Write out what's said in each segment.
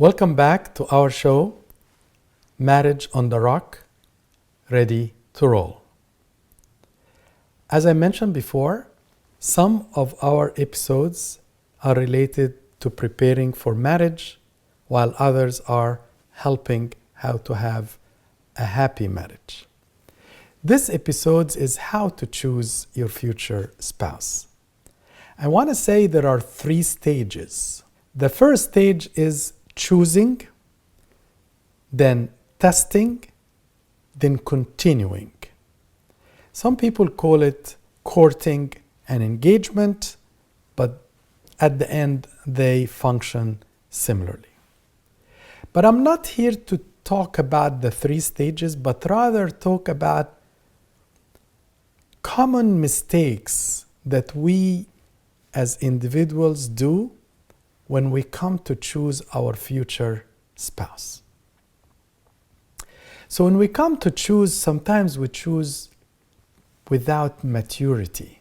Welcome back to our show, Marriage on the Rock, Ready to Roll. As I mentioned before, some of our episodes are related to preparing for marriage, while others are helping how to have a happy marriage. This episode is how to choose your future spouse. I want to say there are 3 stages. The first stage is choosing, then testing, then continuing. Some people call it courting and engagement, but at the end they function similarly. But I'm not here to talk about the 3 stages, but rather talk about common mistakes that we as individuals do when we come to choose our future spouse. So when we come to choose, sometimes we choose without maturity.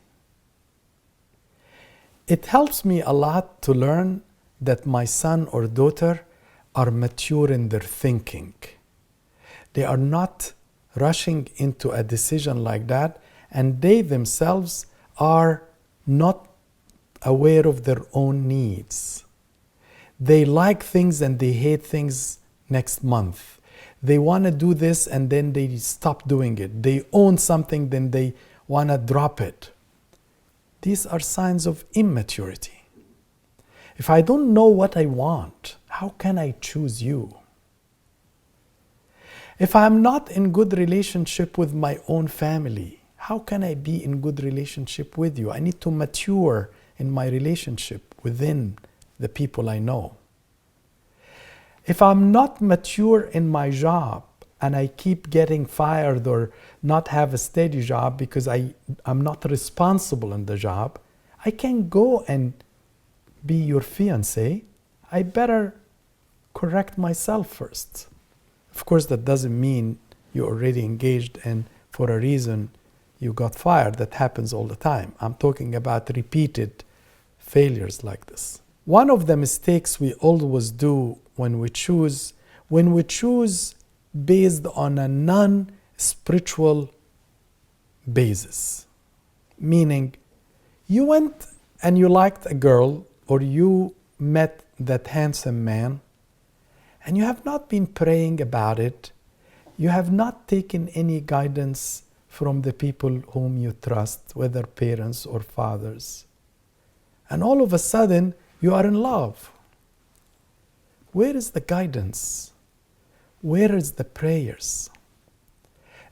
It helps me a lot to learn that my son or daughter are mature in their thinking. They are not rushing into a decision like that, and they themselves are not aware of their own needs. They like things and they hate things next month. They want to do this and then they stop doing it. They own something, then they want to drop it. These are signs of immaturity. If I don't know what I want, how can I choose you? If I'm not in good relationship with my own family, how can I be in good relationship with you? I need to mature in my relationship within the people I know. If I'm not mature in my job and I keep getting fired or not have a steady job because I'm not responsible in the job, I can't go and be your fiancé. I better correct myself first. Of course, that doesn't mean you're already engaged and for a reason you got fired. That happens all the time. I'm talking about repeated failures like this. One of the mistakes we always do when we choose based on a non-spiritual basis. Meaning, you went and you liked a girl or you met that handsome man and you have not been praying about it. You have not taken any guidance from the people whom you trust, whether parents or fathers. And all of a sudden, you are in love. Where is the guidance? Where is the prayers?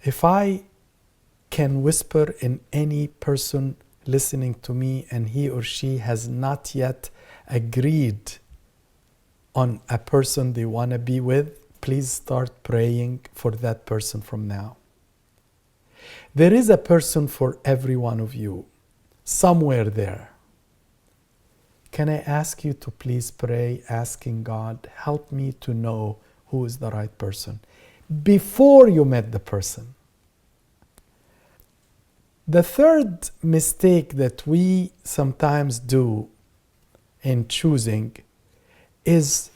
If I can whisper in any person listening to me and he or she has not yet agreed on a person they want to be with, please start praying for that person from now. There is a person for every one of you, somewhere there. Can I ask you to please pray, asking God, help me to know who is the right person before you met the person? The third mistake that we sometimes do in choosing is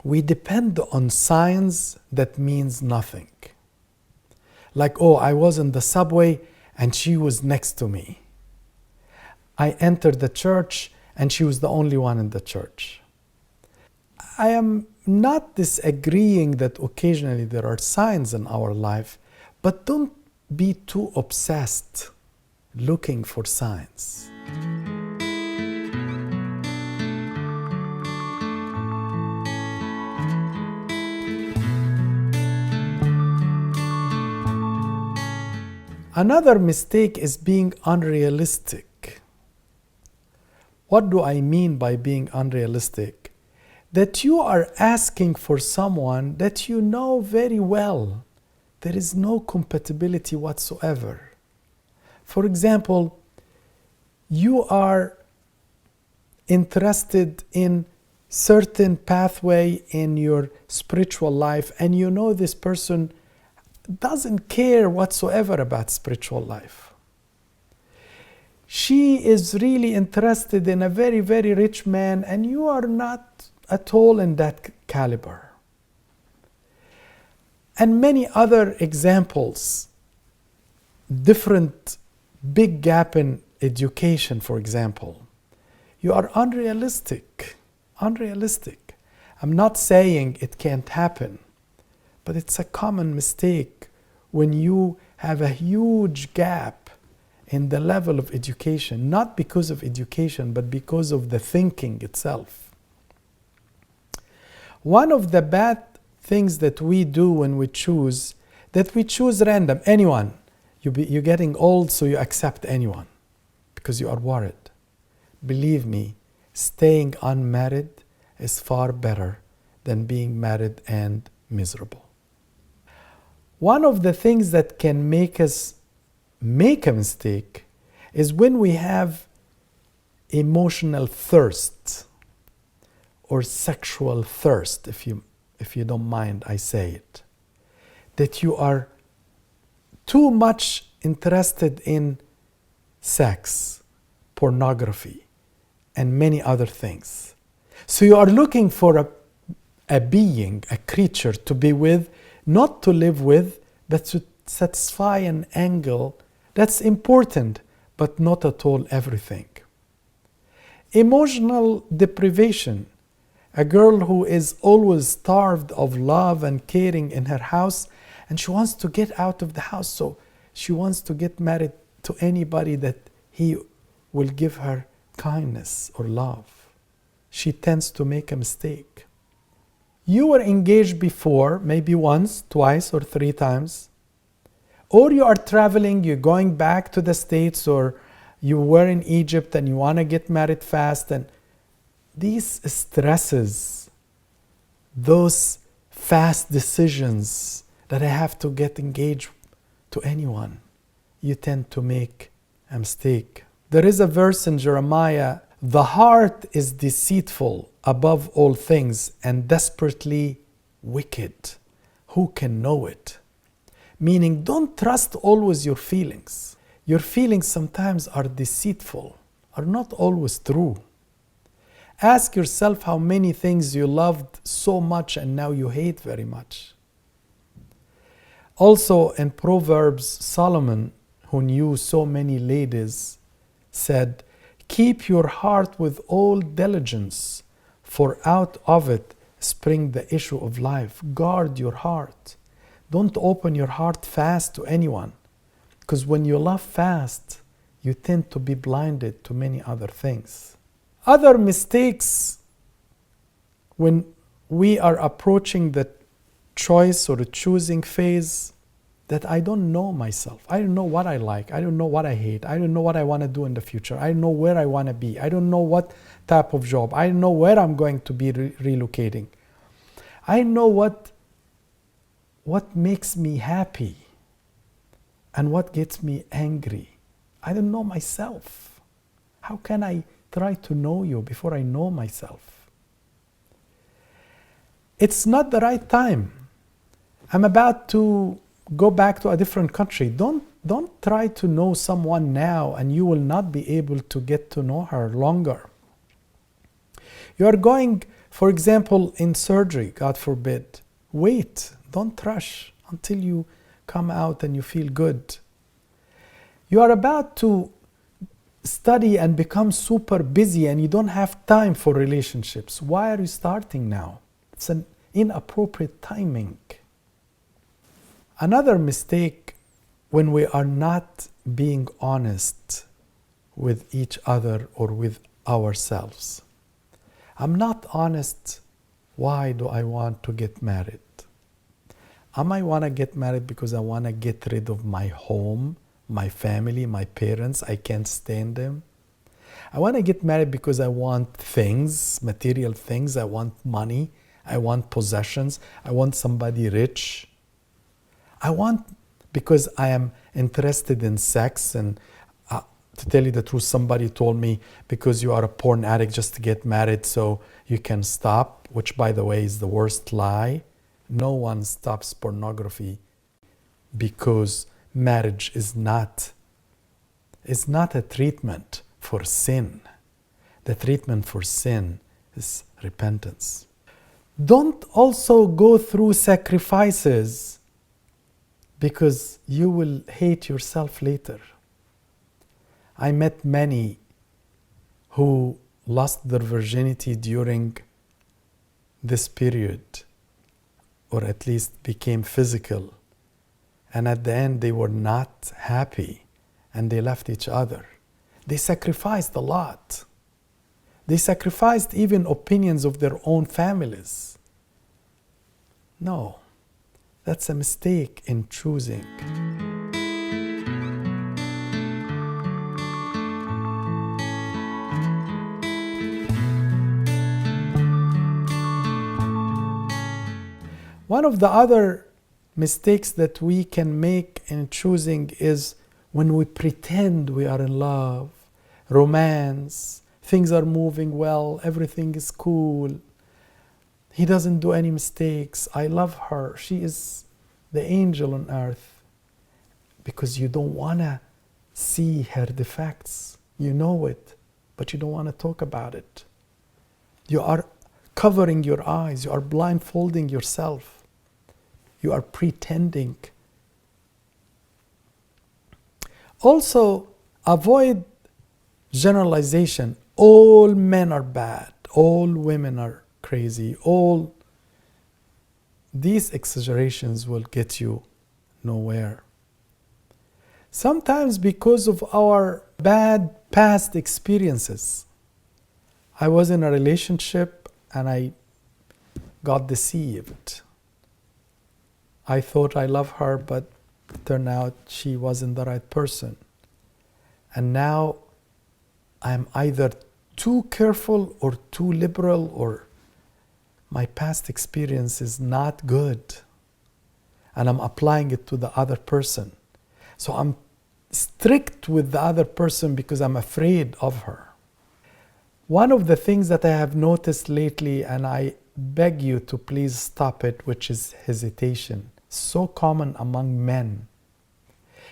we depend on signs that means nothing. Like, oh, I was in the subway and she was next to me. I entered the church and she was the only one in the church. I am not disagreeing that occasionally there are signs in our life, but don't be too obsessed looking for signs. Another mistake is being unrealistic. What do I mean by being unrealistic? That you are asking for someone that you know very well. There is no compatibility whatsoever. For example, you are interested in certain pathway in your spiritual life and you know this person doesn't care whatsoever about spiritual life. She is really interested in a very, very rich man and you are not at all in that caliber. And many other examples, different big gap in education, for example. You are unrealistic. I'm not saying it can't happen, but it's a common mistake when you have a huge gap in the level of education, not because of education, but because of the thinking itself. One of the bad things that we do when we choose, that we choose random, anyone. You're getting old, so you accept anyone because you are worried. Believe me, staying unmarried is far better than being married and miserable. One of the things that can make us make a mistake is when we have emotional thirst or sexual thirst, if you don't mind I say it, that you are too much interested in sex, pornography, and many other things. So you are looking for a being, a creature to be with, not to live with, but to satisfy an angle that's important, but not at all everything. Emotional deprivation. A girl who is always starved of love and caring in her house, and she wants to get out of the house, so she wants to get married to anybody that he will give her kindness or love. She tends to make a mistake. You were engaged before, maybe once, twice, or 3 times, or you are traveling, you're going back to the States, or you were in Egypt and you want to get married fast, and these stresses, those fast decisions that I have to get engaged to anyone, you tend to make a mistake. There is a verse in Jeremiah, the heart is deceitful above all things and desperately wicked. Who can know it? Meaning, don't trust always your feelings. Your feelings sometimes are deceitful, are not always true. Ask yourself how many things you loved so much and now you hate very much. Also in Proverbs, Solomon, who knew so many ladies, said, keep your heart with all diligence, for out of it spring the issue of life. Guard your heart. Don't open your heart fast to anyone, because when you love fast, you tend to be blinded to many other things. Other mistakes when we are approaching the choice or the choosing phase, that I don't know myself. I don't know what I like. I don't know what I hate. I don't know what I want to do in the future. I don't know where I want to be. I don't know what type of job. I don't know where I'm going to be relocating. I know what makes me happy and what gets me angry. I don't know myself. How can I try to know you before I know myself? It's not the right time. I'm about to go back to a different country. Don't try to know someone now and you will not be able to get to know her longer. You are going, for example, in surgery, God forbid. Wait, don't rush until you come out and you feel good. You are about to study and become super busy and you don't have time for relationships. Why are you starting now? It's an inappropriate timing. Another mistake when we are not being honest with each other or with ourselves. I'm not honest. Why do I want to get married? I want to get married because I want to get rid of my home, my family, my parents. I can't stand them. I want to get married because I want things, material things. I want money. I want possessions. I want somebody rich. I want because I am interested in sex, and to tell you the truth, somebody told me because you are a porn addict just get married so you can stop, which by the way is the worst lie. No one stops pornography because marriage is not a treatment for sin. The treatment for sin is repentance. Don't also go through sacrifices because you will hate yourself later. I met many who lost their virginity during this period, or at least became physical, and at the end they were not happy and they left each other. They sacrificed a lot. They sacrificed even opinions of their own families. No, that's a mistake in choosing. One of the other mistakes that we can make in choosing is when we pretend we are in love, romance, things are moving well, everything is cool. He doesn't do any mistakes. I love her. She is the angel on earth. Because you don't want to see her defects. You know it, but you don't want to talk about it. You are covering your eyes. You are blindfolding yourself. You are pretending. Also, avoid generalization. All men are bad. All women are crazy. All these exaggerations will get you nowhere. Sometimes because of our bad past experiences. I was in a relationship and I got deceived. I thought I loved her, but it turned out she wasn't the right person. And now I'm either too careful or too liberal, or my past experience is not good. And I'm applying it to the other person. So I'm strict with the other person because I'm afraid of her. One of the things that I have noticed lately, and I beg you to please stop it, which is hesitation. So common among men.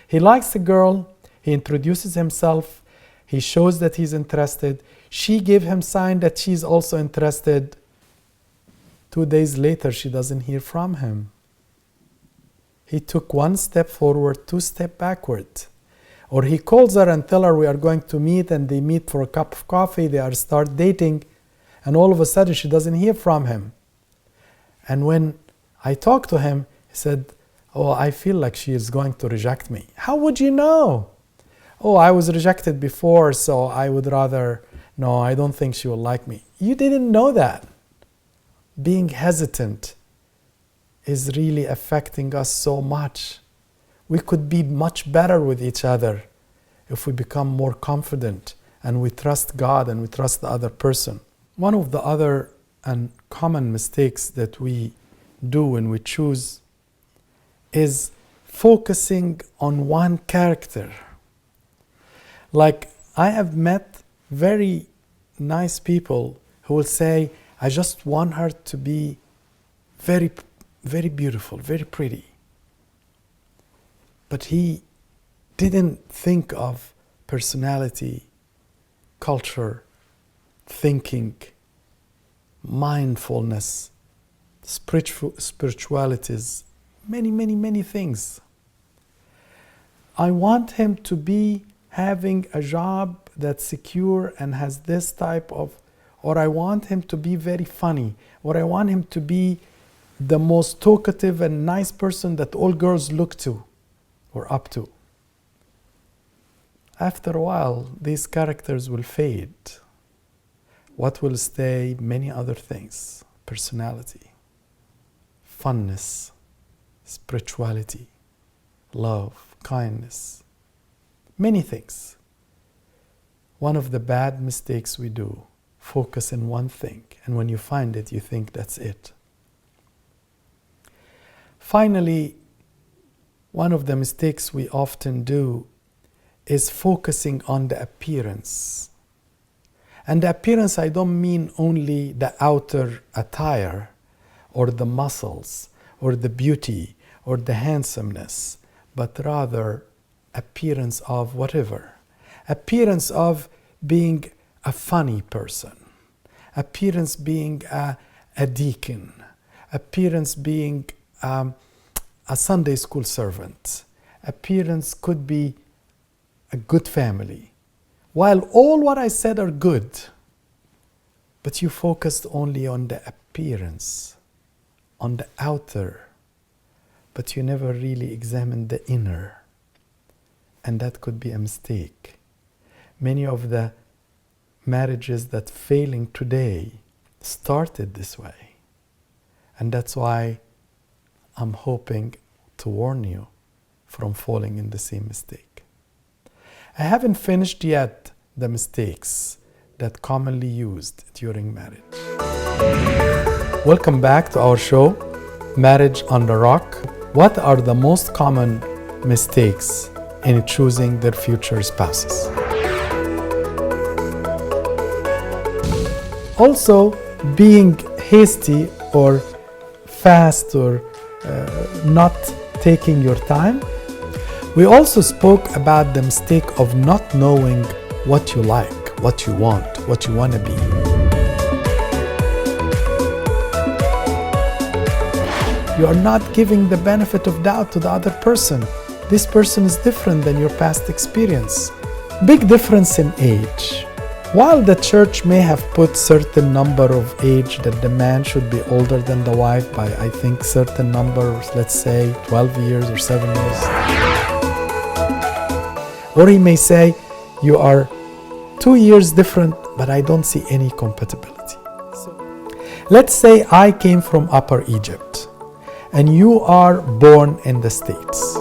He likes a girl, he introduces himself, he shows that he's interested. She gave him sign that she's also interested. 2 days later, she doesn't hear from him. He took 1 step forward, 2 steps backward. Or he calls her and tells her we are going to meet, and they meet for a cup of coffee, they start dating, and all of a sudden she doesn't hear from him. And when I talked to him, he said, oh, I feel like she is going to reject me. How would you know? Oh, I was rejected before, so I would rather, no, I don't think she will like me. You didn't know that. Being hesitant is really affecting us so much. We could be much better with each other if we become more confident and we trust God and we trust the other person. One of the other and common mistakes that we do when we choose is focusing on one character. Like, I have met very nice people who will say, I just want her to be very, very beautiful, very pretty. But he didn't think of personality, culture, thinking, mindfulness, spiritualities, many things. I want him to be having a job that's secure and has this type of, or I want him to be very funny, or I want him to be the most talkative and nice person that all girls look to or up to. After a while, these characters will fade. What will stay? Many other things. Personality, funness, spirituality, love, kindness, many things. One of the bad mistakes we do, focus on one thing, and when you find it, you think that's it. Finally, one of the mistakes we often do is focusing on the appearance. And the appearance, I don't mean only the outer attire or the muscles or the beauty or the handsomeness, but rather appearance of whatever. Appearance of being a funny person, appearance being a deacon, appearance being a Sunday school servant, appearance could be a good family. While all what I said are good, but you focused only on the appearance, on the outer, but you never really examined the inner. And that could be a mistake. Many of the marriages that failing today started this way. And that's why I'm hoping to warn you from falling in the same mistake. I haven't finished yet the mistakes that commonly used during marriage. Welcome back to our show, Marriage on the Rock. What are the most common mistakes in choosing their future spouses? Also, being hasty or fast or not taking your time. We also spoke about the mistake of not knowing what you like, what you want to be. You are not giving the benefit of doubt to the other person. This person is different than your past experience. Big difference in age. While the church may have put certain number of age that the man should be older than the wife by, I think, certain numbers, let's say 12 years or 7 years. Or he may say, you are 2 years different, but I don't see any compatibility. Let's say I came from Upper Egypt and you are born in the States.